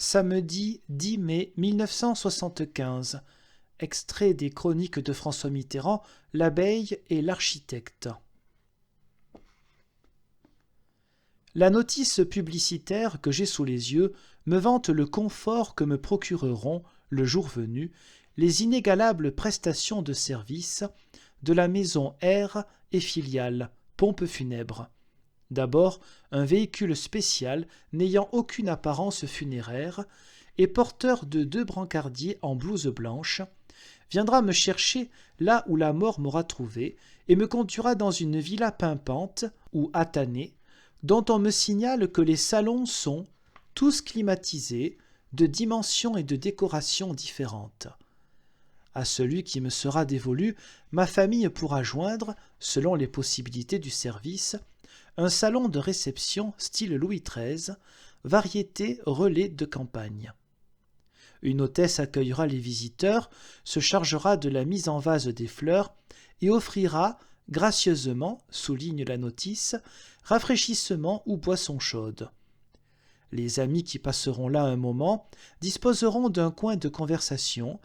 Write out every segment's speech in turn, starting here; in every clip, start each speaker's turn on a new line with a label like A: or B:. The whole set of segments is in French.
A: Samedi 10 mai 1975. Extrait des Chroniques de François Mitterrand, L'abeille et l'architecte. La notice publicitaire que j'ai sous les yeux me vante le confort que me procureront, le jour venu, les inégalables prestations de service de la maison R et filiale, pompe funèbre. D'abord, un véhicule spécial n'ayant aucune apparence funéraire et porteur de 2 brancardiers en blouse blanche, viendra me chercher là où la mort m'aura trouvé et me conduira dans une villa pimpante ou attanée, dont on me signale que les salons sont tous climatisés, de dimensions et de décorations différentes. À celui qui me sera dévolu, ma famille pourra joindre, selon les possibilités du service, un salon de réception style Louis XIII, variété relais de campagne. Une hôtesse accueillera les visiteurs, se chargera de la mise en vase des fleurs et offrira, gracieusement, souligne la notice, rafraîchissement ou boisson chaude. Les amis qui passeront là un moment disposeront d'un coin de conversation,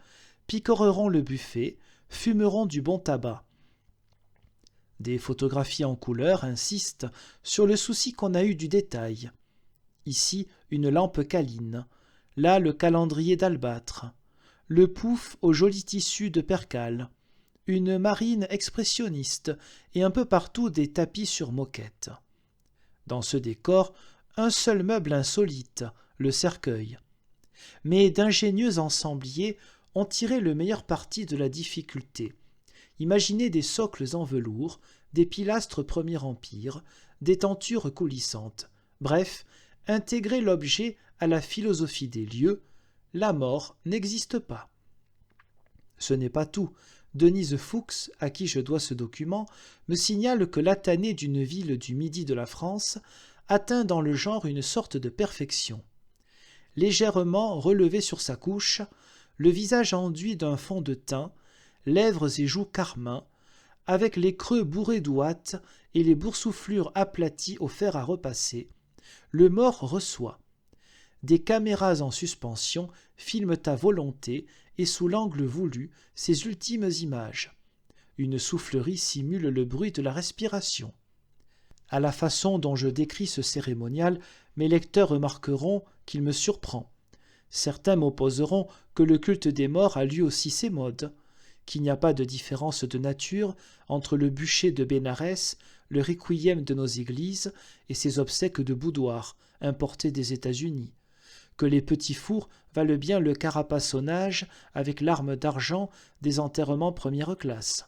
A: picoreront le buffet, fumeront du bon tabac. Des photographies en couleur insistent sur le souci qu'on a eu du détail. Ici, une lampe câline, là le calendrier d'albâtre, le pouf au joli tissu de percale, une marine expressionniste et un peu partout des tapis sur moquette. Dans ce décor, un seul meuble insolite, le cercueil. Mais d'ingénieux ensembliers ont tiré le meilleur parti de la difficulté. Imaginez des socles en velours, des pilastres Premier Empire, des tentures coulissantes. Bref, intégrer l'objet à la philosophie des lieux, la mort n'existe pas. Ce n'est pas tout. Denise Fuchs, à qui je dois ce document, me signale que l'attanée d'une ville du midi de la France atteint dans le genre une sorte de perfection. Légèrement relevé sur sa couche, le visage enduit d'un fond de teint, lèvres et joues carmin, avec les creux bourrés d'ouate et les boursouflures aplaties au fer à repasser, le mort reçoit. Des caméras en suspension filment à volonté et sous l'angle voulu ces ultimes images. Une soufflerie simule le bruit de la respiration. À la façon dont je décris ce cérémonial, mes lecteurs remarqueront qu'il me surprend. Certains m'opposeront que le culte des morts a lui aussi ses modes, qu'il n'y a pas de différence de nature entre le bûcher de Bénarès, le requiem de nos églises et ces obsèques de boudoir importés des États-Unis, que les petits fours valent bien le carapassonnage avec l'arme d'argent des enterrements première classe,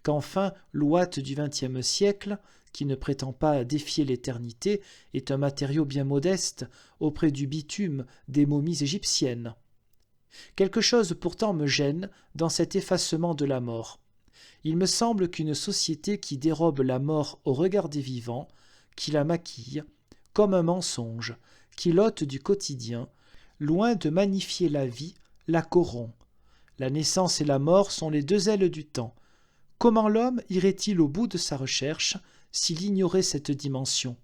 A: qu'enfin l'ouate du XXe siècle, qui ne prétend pas défier l'éternité, est un matériau bien modeste auprès du bitume des momies égyptiennes. Quelque chose pourtant me gêne dans cet effacement de la mort. Il me semble qu'une société qui dérobe la mort au regard des vivants, qui la maquille, comme un mensonge, qui l'ôte du quotidien, loin de magnifier la vie, la corrompt. La naissance et la mort sont les 2 ailes du temps. Comment l'homme irait-il au bout de sa recherche s'il ignorait cette dimension ?